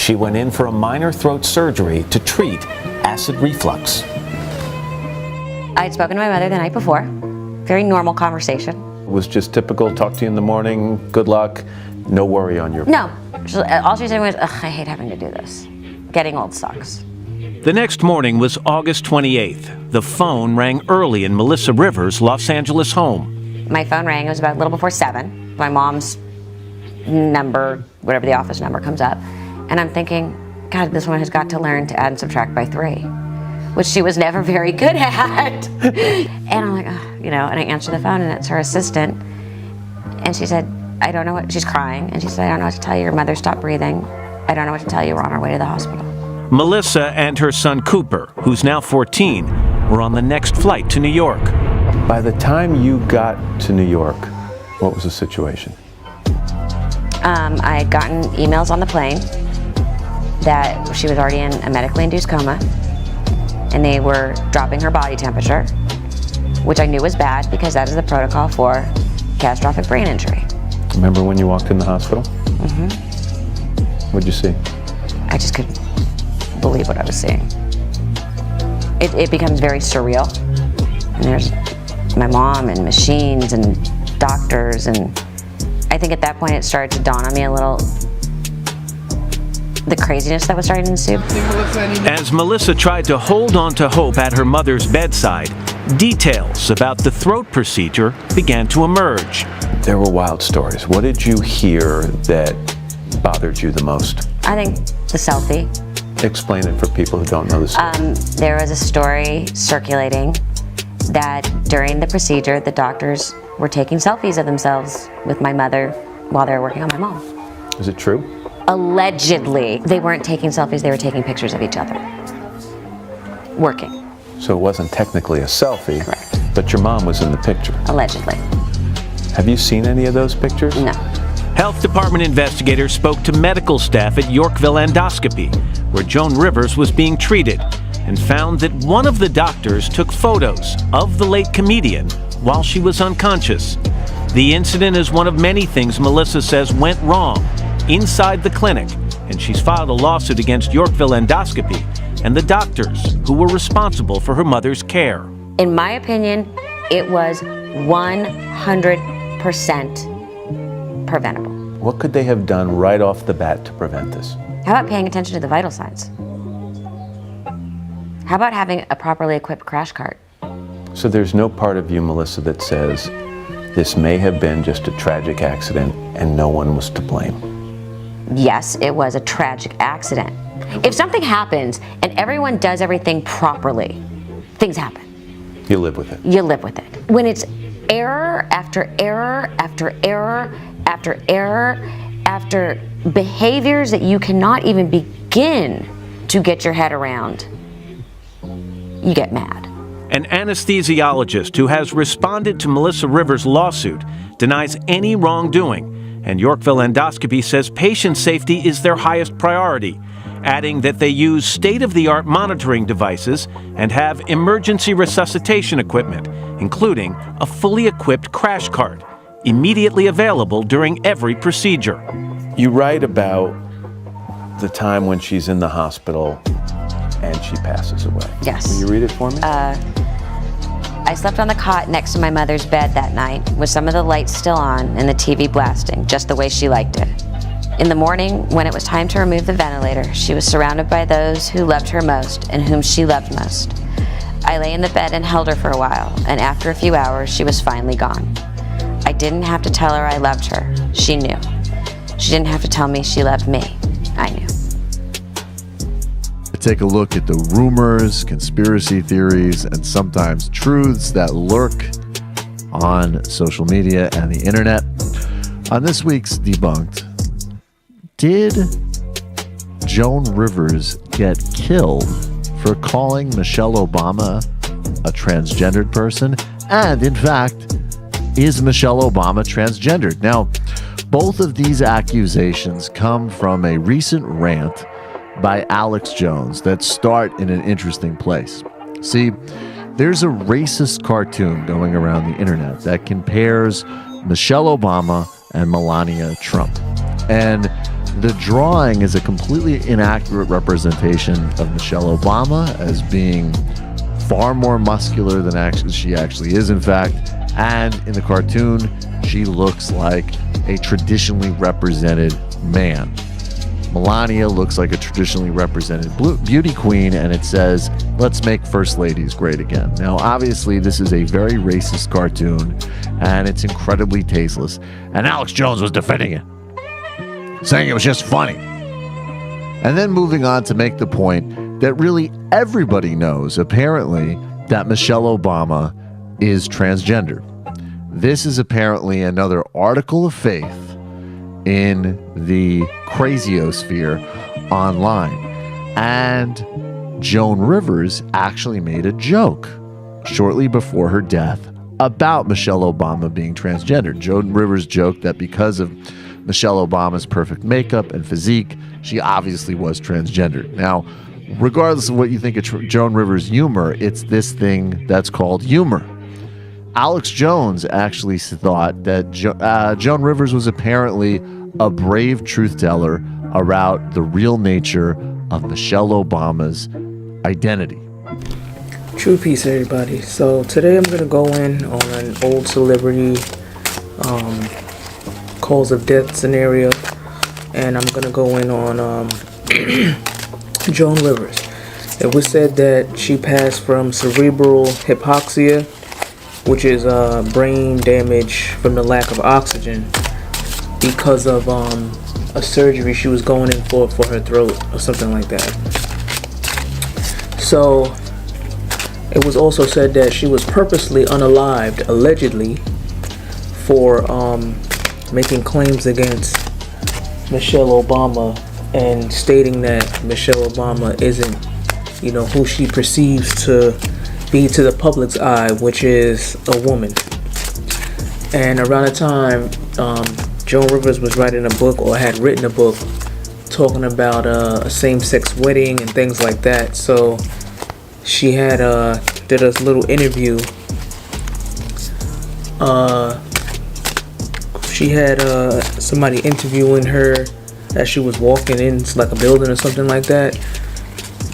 she went in for a minor throat surgery to treat acid reflux. I had spoken to my mother the night before. Very normal conversation. It was just typical, talk to you in the morning, good luck, no worry on your part. No, all she said was, ugh, I hate having to do this. Getting old sucks. The next morning was August 28th. The phone rang early in Melissa Rivers' Los Angeles home. My phone rang, it was about a little before 7. My mom's number, whatever the office number, comes up. And I'm thinking, God, this woman has got to learn to add and subtract by 3, which she was never very good at. And I'm like, and I answer the phone, and it's her assistant. And she said, I don't know what, she's crying. And she said, I don't know what to tell you, your mother stopped breathing. I don't know what to tell you, we're on our way to the hospital. Melissa and her son Cooper, who's now 14, were on the next flight to New York. By the time you got to New York, what was the situation? I had gotten emails on the plane that she was already in a medically induced coma, and they were dropping her body temperature, which I knew was bad because that is the protocol for catastrophic brain injury. Remember when you walked in the hospital? Mm-hmm. What'd you see? I just couldn't believe what I was seeing. It becomes very surreal. And there's my mom and machines and doctors, and I think at that point it started to dawn on me a little the craziness that was starting to ensue. As Melissa tried to hold on to hope at her mother's bedside, details about the throat procedure began to emerge. There were wild stories. What did you hear that bothered you the most? I think the selfie. Explain it for people who don't know the story. There was a story circulating that during the procedure, the doctors were taking selfies of themselves with my mother while they were working on my mom. Is it true? Allegedly. They weren't taking selfies, they were taking pictures of each other. Working. So it wasn't technically a selfie, Correct. But your mom was in the picture. Allegedly. Have you seen any of those pictures? No. Health department investigators spoke to medical staff at Yorkville Endoscopy, where Joan Rivers was being treated, and found that one of the doctors took photos of the late comedian while she was unconscious. The incident is one of many things Melissa says went wrong inside the clinic, and she's filed a lawsuit against Yorkville Endoscopy and the doctors who were responsible for her mother's care. In my opinion, it was 100% preventable. What could they have done right off the bat to prevent this? How about paying attention to the vital signs? How about having a properly equipped crash cart? So there's no part of you, Melissa, that says this may have been just a tragic accident and no one was to blame. Yes, it was a tragic accident. If something happens and everyone does everything properly, things happen. You live with it. You live with it. When it's error after error after error after error after behaviors that you cannot even begin to get your head around, you get mad. An anesthesiologist who has responded to Melissa Rivers' lawsuit denies any wrongdoing, and Yorkville Endoscopy says patient safety is their highest priority, adding that they use state-of-the-art monitoring devices and have emergency resuscitation equipment, including a fully equipped crash cart, immediately available during every procedure. You write about the time when she's in the hospital and she passes away. Yes. Will you read it for me? I slept on the cot next to my mother's bed that night with some of the lights still on and the TV blasting, just the way she liked it. In the morning, when it was time to remove the ventilator, she was surrounded by those who loved her most and whom she loved most. I lay in the bed and held her for a while, and after a few hours, she was finally gone. I didn't have to tell her I loved her. She knew. She didn't have to tell me she loved me. I knew. Take a look at the rumors, conspiracy theories, and sometimes truths that lurk on social media and the internet. On this week's Debunked, did Joan Rivers get killed for calling Michelle Obama a transgendered person? And in fact, is Michelle Obama transgendered? Now, both of these accusations come from a recent rant by Alex Jones that start in an interesting place. See, there's a racist cartoon going around the internet that compares Michelle Obama and Melania Trump. And The drawing is a completely inaccurate representation of Michelle Obama as being far more muscular than she actually is, in fact. And in the cartoon, she looks like a traditionally represented man. Melania looks like a traditionally represented beauty queen, and it says, "Let's make first ladies great again." Now, obviously, this is a very racist cartoon, and it's incredibly tasteless. And Alex Jones was defending it, saying it was just funny. And then moving on to make the point that really everybody knows, apparently, that Michelle Obama is transgender. This is apparently another article of faith in the craziosphere online. And Joan Rivers actually made a joke shortly before her death about Michelle Obama being transgender. Joan Rivers joked that because of Michelle Obama's perfect makeup and physique, she obviously was transgender. Now, regardless of what you think of Joan Rivers' humor, it's this thing that's called humor. Alex Jones actually thought that Joan Rivers was apparently a brave truth teller about the real nature of Michelle Obama's identity. True peace, everybody. So today I'm going to go in on an old celebrity cause of death scenario, and I'm going to go in on Joan Rivers. It was said that she passed from cerebral hypoxia, which is brain damage from the lack of oxygen, because of a surgery she was going in for her throat or something like that. So it was also said that she was purposely unalived, allegedly, for making claims against Michelle Obama and stating that Michelle Obama isn't, who she perceives to be to the public's eye, which is a woman. And around the time Joan Rivers was writing a book, or had written a book, talking about a same-sex wedding and things like that. So she had did a little interview. She had somebody interviewing her as she was walking in like a building or something like that.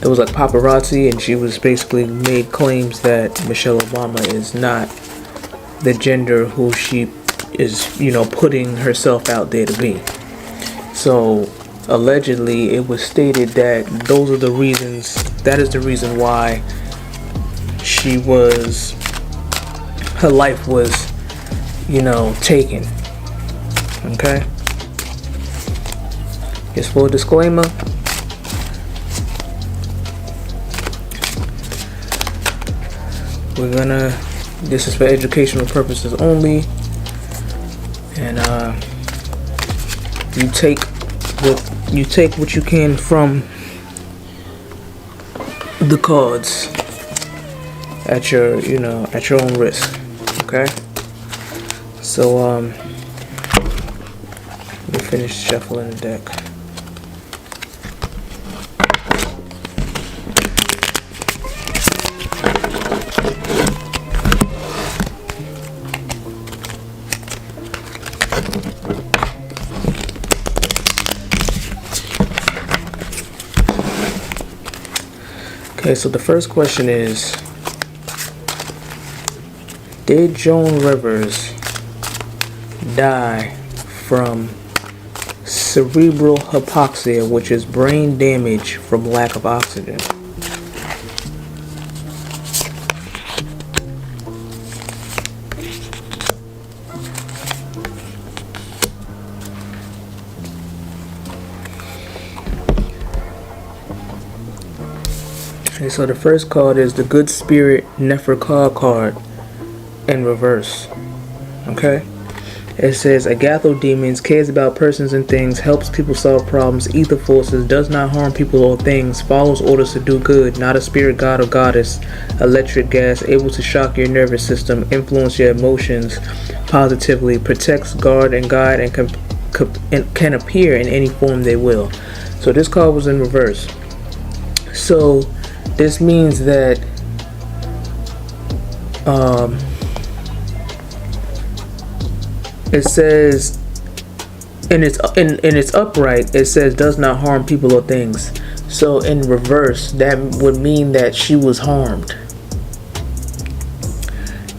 It was like paparazzi, and she was basically made claims that Michelle Obama is not the gender who she is, putting herself out there to be. So allegedly it was stated that that is the reason why her life was, taken. Okay? Just for a disclaimer, this is for educational purposes only, and you take what you can from the cards at your own risk. Okay, so let me finish shuffling the deck. Okay, so the first question is, did Joan Rivers die from cerebral hypoxia, which is brain damage from lack of oxygen? Okay, so the first card is the Good Spirit Neferkar card in reverse. Okay? It says, Agatho Demons cares about persons and things, helps people solve problems, ether forces, does not harm people or things, follows orders to do good, not a spirit god or goddess, electric gas, able to shock your nervous system, influence your emotions positively, protects, guard, and guide, and can appear in any form they will. So this card was in reverse. So this means that it says in its upright, it says does not harm people or things. So in reverse, that would mean that she was harmed.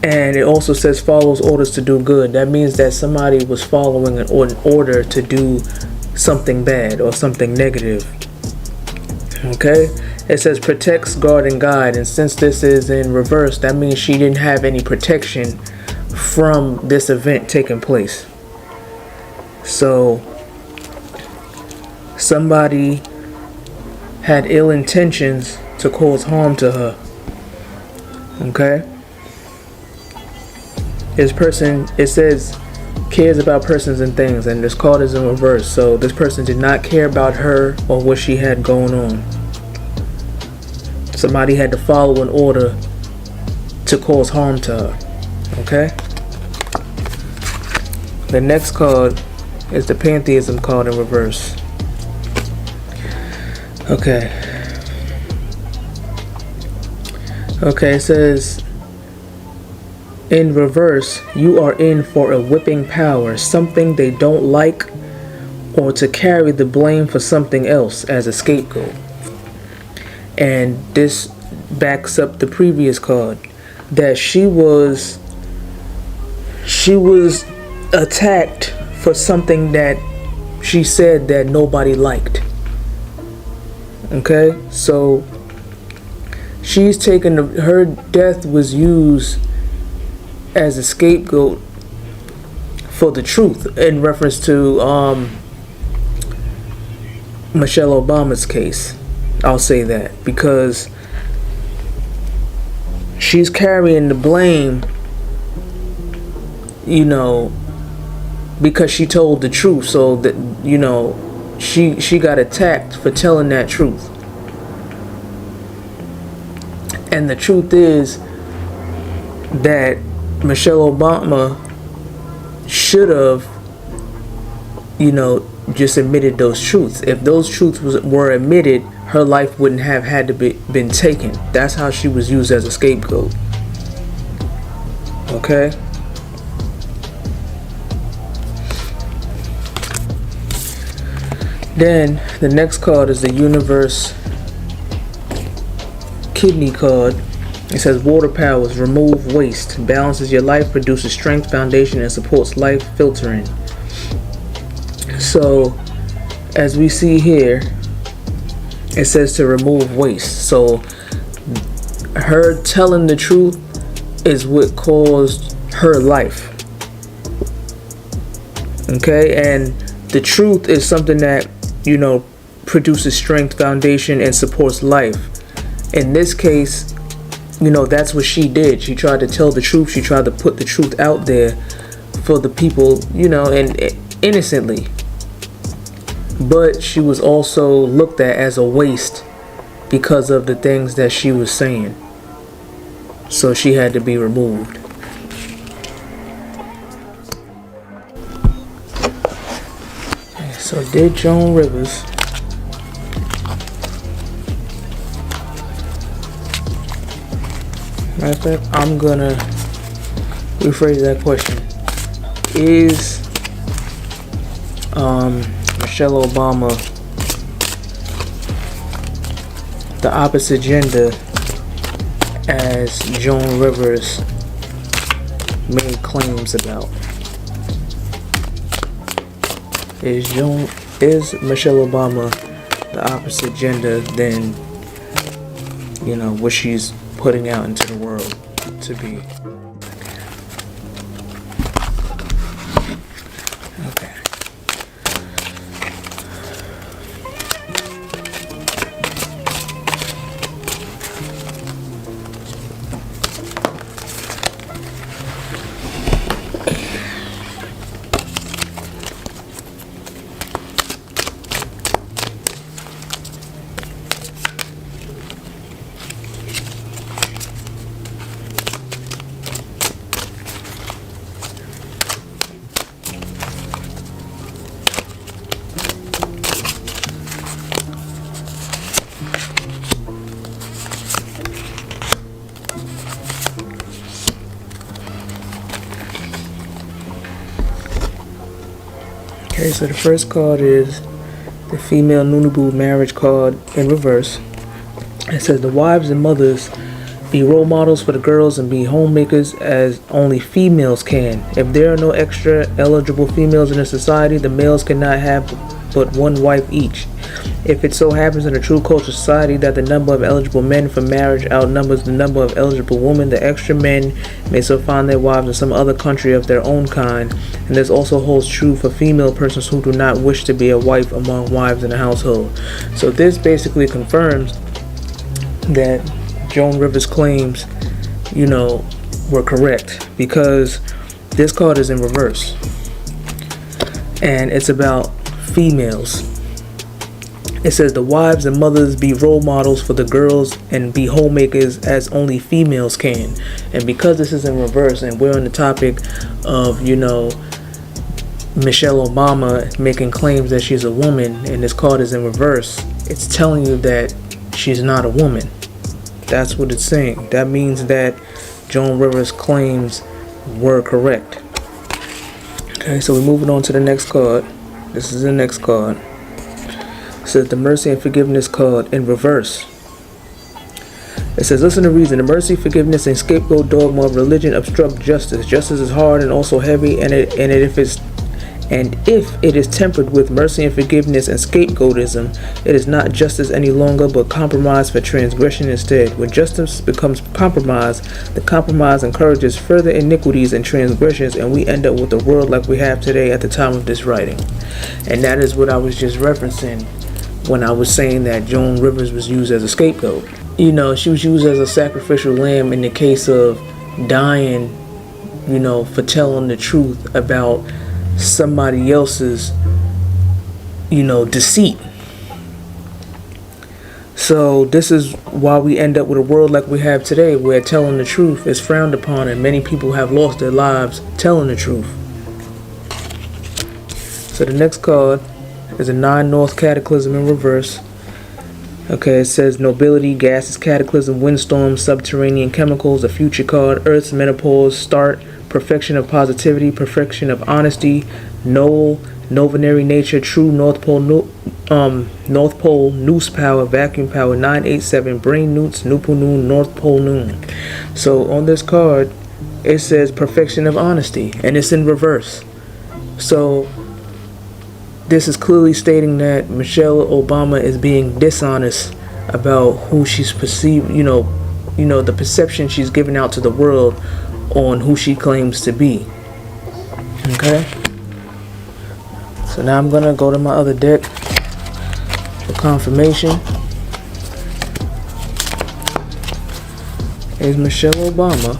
And it also says follows orders to do good. That means that somebody was following an order to do something bad or something negative. Okay? It says protects, guard, and guide. And since this is in reverse, that means she didn't have any protection from this event taking place. So somebody had ill intentions to cause harm to her. Okay? This person, it says, cares about persons and things, and this card is in reverse. So this person did not care about her or what she had going on. Somebody had to follow an order to cause harm to her. Okay? The next card is the Pantheism card in reverse. Okay. Okay, it says, in reverse, you are in for a whipping power, something they don't like, or to carry the blame for something else as a scapegoat. And this backs up the previous card, that she was attacked for something that she said that nobody liked. Okay, so she's taken her death was used as a scapegoat for the truth in reference to Michelle Obama's case. I'll say that because she's carrying the blame, you know, because she told the truth. So that, you know, she got attacked for telling that truth. And the truth is that Michelle Obama should have, you know, just admitted those truths. If those truths were admitted, her life wouldn't have had to been taken. That's how she was used as a scapegoat. Okay? Then the next card is the Universe Kidney card. It says water powers, remove waste, balances your life, produces strength, foundation, and supports life filtering. So as we see here, it says to remove waste. So her telling the truth is what caused her life. Okay, and the truth is something that, you know, produces strength, foundation, and supports life. In this case, you know, that's what she did. She tried to tell the truth. She tried to put the truth out there for the people, you know, and innocently. But she was also looked at as a waste because of the things that she was saying. So she had to be removed. So did Joan Rivers matter of fact, I'm gonna rephrase that question. Is Michelle Obama the opposite gender as Joan Rivers made claims about? Is Michelle Obama the opposite gender than, you know, what she's putting out into the world to be? Okay. Okay, so the first card is the female Noonebu marriage card in reverse. It says the wives and mothers be role models for the girls and be homemakers as only females can. If there are no extra eligible females in a society, the males cannot have but one wife each. If it so happens in a true cultural society that the number of eligible men for marriage outnumbers the number of eligible women, the extra men may so find their wives in some other country of their own kind. And this also holds true for female persons who do not wish to be a wife among wives in the household. So this basically confirms that Joan Rivers' claims, were correct, because this card is in reverse and it's about females. It says the wives and mothers be role models for the girls and be homemakers as only females can. And because this is in reverse and we're on the topic of Michelle Obama making claims that she's a woman, and this card is in reverse, it's telling you that she's not a woman. That's what it's saying. That means that Joan Rivers' claims were correct. Okay, so we're moving on to the next card. This is the next card. It says the mercy and forgiveness card in reverse. It says, listen to reason. The mercy, forgiveness, and scapegoat dogma of religion obstruct justice. Justice is hard and also heavy, and if it is tempered with mercy and forgiveness and scapegoatism, it is not justice any longer, but compromise for transgression instead. When justice becomes compromise, the compromise encourages further iniquities and transgressions, and we end up with a world like we have today at the time of this writing. And that is what I was just referencing when I was saying that Joan Rivers was used as a scapegoat. She was used as a sacrificial lamb in the case of dying, for telling the truth about somebody else's, deceit. So this is why we end up with a world like we have today, where telling the truth is frowned upon and many people have lost their lives telling the truth. So the next card is a 9 North Cataclysm in reverse. Okay, it says nobility, gases, cataclysm, windstorms, subterranean chemicals, a future card, Earth's menopause, start, perfection of positivity, perfection of honesty, null, novenary nature, true North Pole, noose power, vacuum power, 987, brain newts, nupu noon, North Pole noon. So on this card, it says perfection of honesty, and it's in reverse. So this is clearly stating that Michelle Obama is being dishonest about who she's perceived, the perception she's giving out to the world on who she claims to be. Okay? So now I'm gonna go to my other deck for confirmation. Here's Michelle Obama.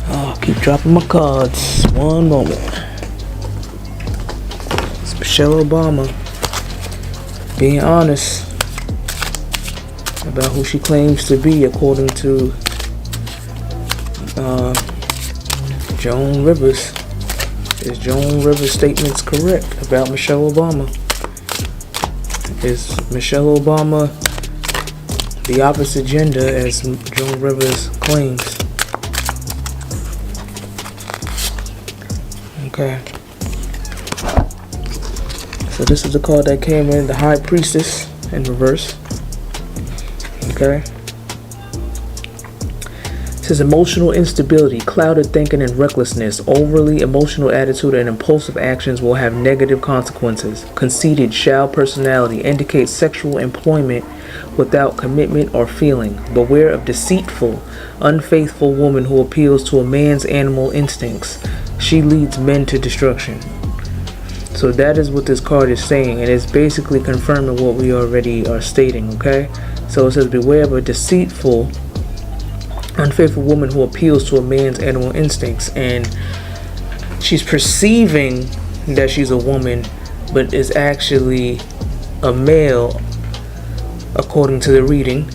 Oh, keep dropping my cards. One moment. It's Michelle Obama being honest about who she claims to be according to Joan Rivers. Is Joan Rivers' statements correct about Michelle Obama? Is Michelle Obama the opposite gender as Joan Rivers claims? Okay. So this is the card that came in, the High Priestess in reverse. Okay. It says emotional instability, clouded thinking, and recklessness. Overly emotional attitude and impulsive actions will have negative consequences. Conceited, shallow personality indicates sexual employment without commitment or feeling. Beware of deceitful, unfaithful woman who appeals to a man's animal instincts. She leads men to destruction. So that is what this card is saying, and it's basically confirming what we already are stating, okay? So it says beware of a deceitful, unfaithful woman who appeals to a man's animal instincts, and she's perceiving that she's a woman but is actually a male according to the reading,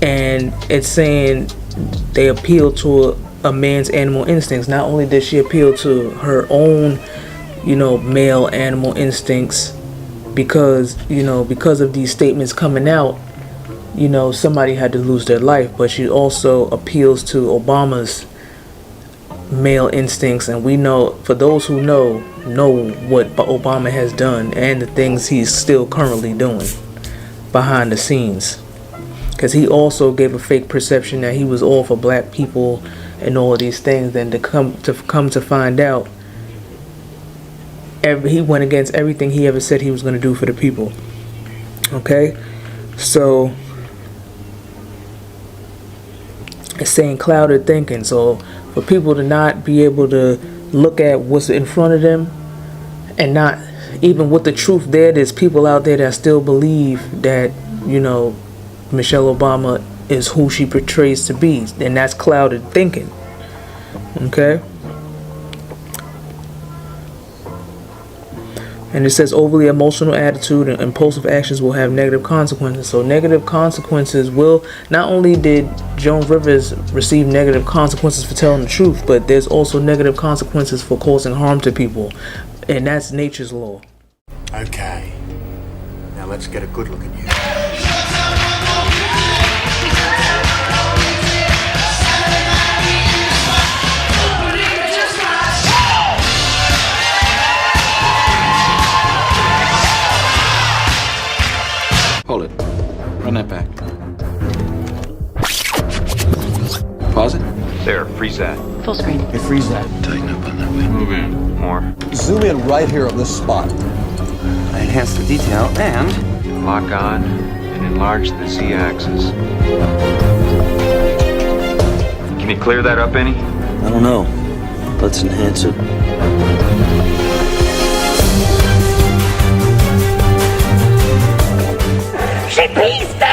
and it's saying they appeal to a man's animal instincts. Not only did she appeal to her own male animal instincts because of these statements coming out, somebody had to lose their life, but she also appeals to Obama's male instincts. And we know, for those who know, know what Obama has done and the things he's still currently doing behind the scenes. Because he also gave a fake perception that he was all for black people and all of these things. Then to come to find out, he went against everything he ever said he was going to do for the people. Okay, so it's saying clouded thinking. So for people to not be able to look at what's in front of them, and not even with the truth there, there's people out there that still believe that, you know, Michelle Obama is who she portrays to be, and that's clouded thinking. Okay. And it says overly emotional attitude and impulsive actions will have negative consequences. So negative consequences will, not only did Joan Rivers receive negative consequences for telling the truth, but there's also negative consequences for causing harm to people. And that's nature's law. Okay. Now let's get a good look at you. Hold it. Run that back. Pause it. There, freeze that. Full screen. Hey, freeze that. Tighten up on that way. Move in. More. Zoom in right here on this spot. I enhance the detail and lock on and enlarge the Z-axis. Can you clear that up any? I don't know. Let's enhance it. She beats them!